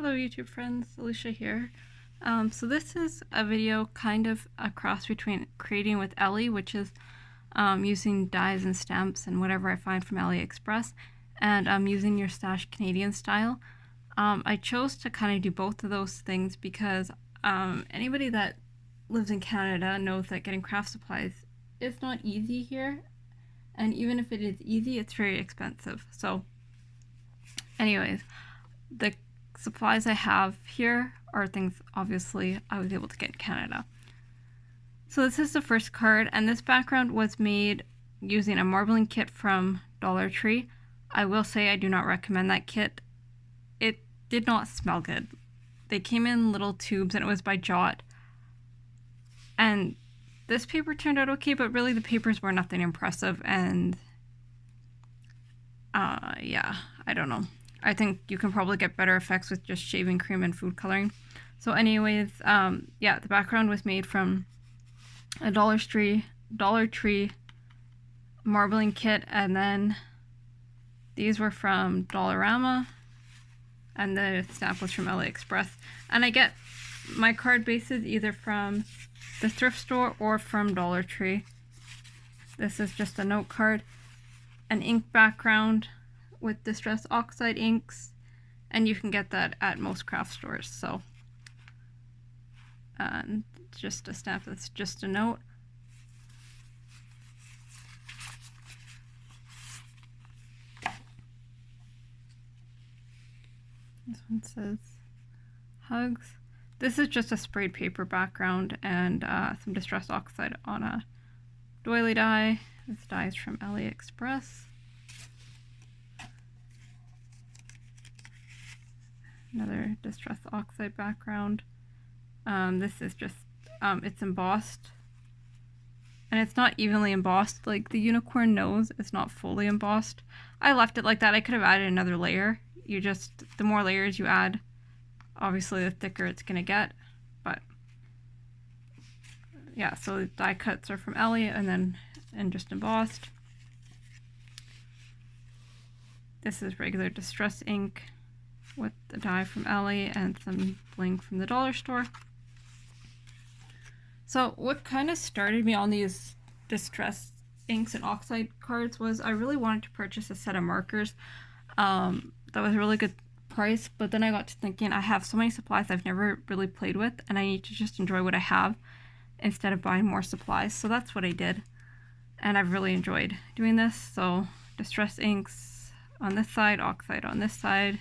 Hello YouTube friends, Alicia here. So this is a video kind of a cross between creating with Ellie, which is using dies and stamps and whatever I find from AliExpress, and using your Stash Canadian style. I chose to kind of do both of those things because anybody that lives in Canada knows that getting craft supplies is not easy here, and even if it is easy, it's very expensive. So anyways, the supplies I have here are things obviously I was able to get in Canada. So this is the first card, and this background was made using a marbling kit from Dollar Tree. I will say I do not recommend that kit. It did not smell good. They came in little tubes and it was by Jot. And this paper turned out okay, but really the papers were nothing impressive, and yeah, I don't know. I think you can probably get better effects with just shaving cream and food coloring. So anyways, yeah, the background was made from a Dollar Tree marbling kit, and then these were from Dollarama, and the stamp was from AliExpress. And I get my card bases either from the thrift store or from Dollar Tree. This is just a note card, an ink background with Distress Oxide inks, and you can get that at most craft stores. So just a stamp that's just a note. This one says hugs. This is just a sprayed paper background and some Distress Oxide on a doily die. This die is from AliExpress. Another Distress Oxide background. This is just, it's embossed. And it's not evenly embossed. Like the unicorn nose is not fully embossed. I left it like that. I could have added another layer. The more layers you add, obviously the thicker it's gonna get. But yeah, so the die cuts are from Ellie and just embossed. This is regular Distress ink with the die from Ellie and some bling from the dollar store. So what kind of started me on these Distress inks and oxide cards was I really wanted to purchase a set of markers that was a really good price, but then I got to thinking I have so many supplies I've never really played with, and I need to just enjoy what I have instead of buying more supplies. So that's what I did, and I've really enjoyed doing this. So Distress inks on this side, oxide on this side.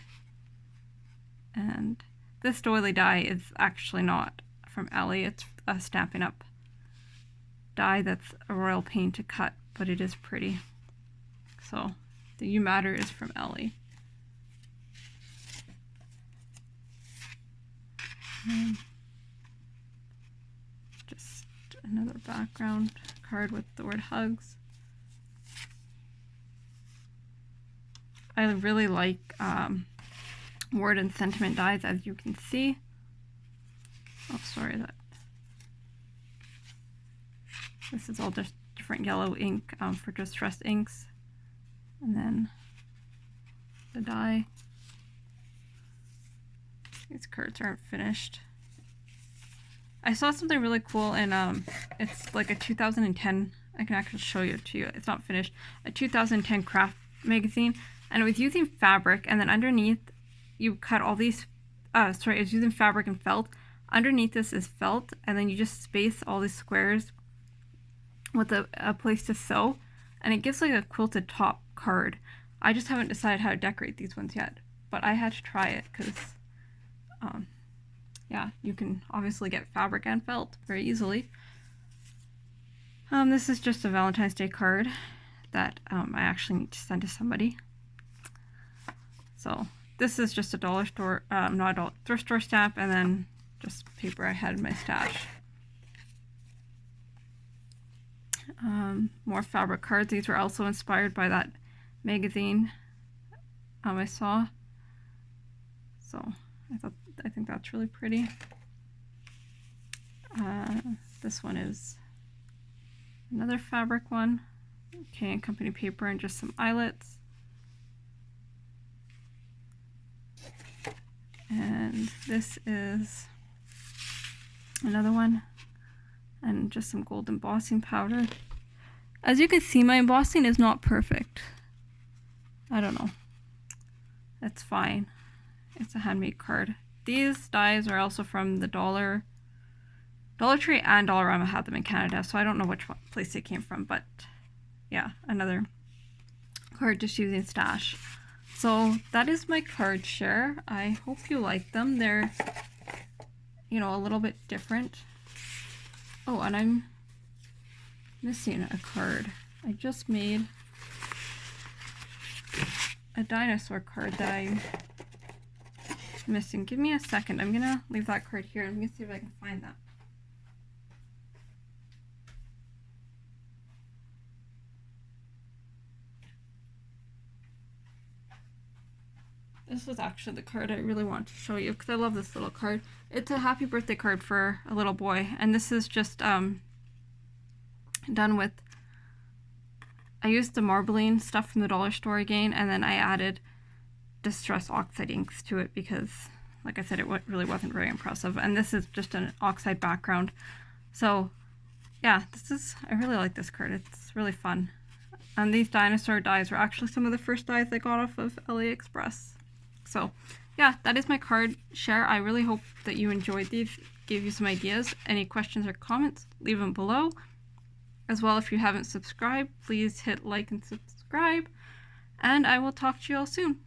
And this doily die is actually not from Ellie. It's a Stampin' Up die that's a royal pain to cut, but it is pretty. So the You Matter is from Ellie. Just another background card with the word hugs. I really like word and sentiment dies, as you can see. Oh, sorry, this is all just different yellow ink for Distress inks, and then the die. These cards aren't finished. I saw something really cool, and it's like a 2010. I can actually show it to you. It's not finished. A 2010 craft magazine, and it was using fabric, and then underneath you cut all these, it was using fabric and felt. Underneath this is felt, and then you just space all these squares with a place to sew, and it gives like a quilted top card. I just haven't decided how to decorate these ones yet, but I had to try it because, yeah, you can obviously get fabric and felt very easily. This is just a Valentine's Day card that I actually need to send to somebody. So this is just a dollar store, thrift store stamp, and then just paper I had in my stash. More fabric cards. These were also inspired by that magazine I saw. So I think that's really pretty. This one is another fabric one. Okay, and company paper and just some eyelets. And And this is another one. And just some gold embossing powder. As you can see, my embossing is not perfect. I don't know. That's fine. It's a handmade card. These dies are also from the Dollar Tree and Dollarama had them in Canada, so I don't know which place they came from, but yeah, another card just using stash. So that is my card share. I hope you like them. They're, you know, a little bit different. Oh, and I'm missing a card. I just made a dinosaur card that I'm missing. Give me a second. I'm gonna leave that card here. I'm gonna see if I can find that. This was actually the card I really want to show you because I love this little card. It's a happy birthday card for a little boy, and this is just done with, I used the marbling stuff from the dollar store again, and then I added Distress Oxide inks to it because, like I said, it really wasn't very impressive. And this is just an oxide background. So yeah, I really like this card. It's really fun. And these dinosaur dies were actually some of the first dies I got off of AliExpress. So yeah, that is my card share. I really hope that you enjoyed these, gave you some ideas. Any questions or comments, leave them below. As well, if you haven't subscribed, please hit like and subscribe. And I will talk to you all soon.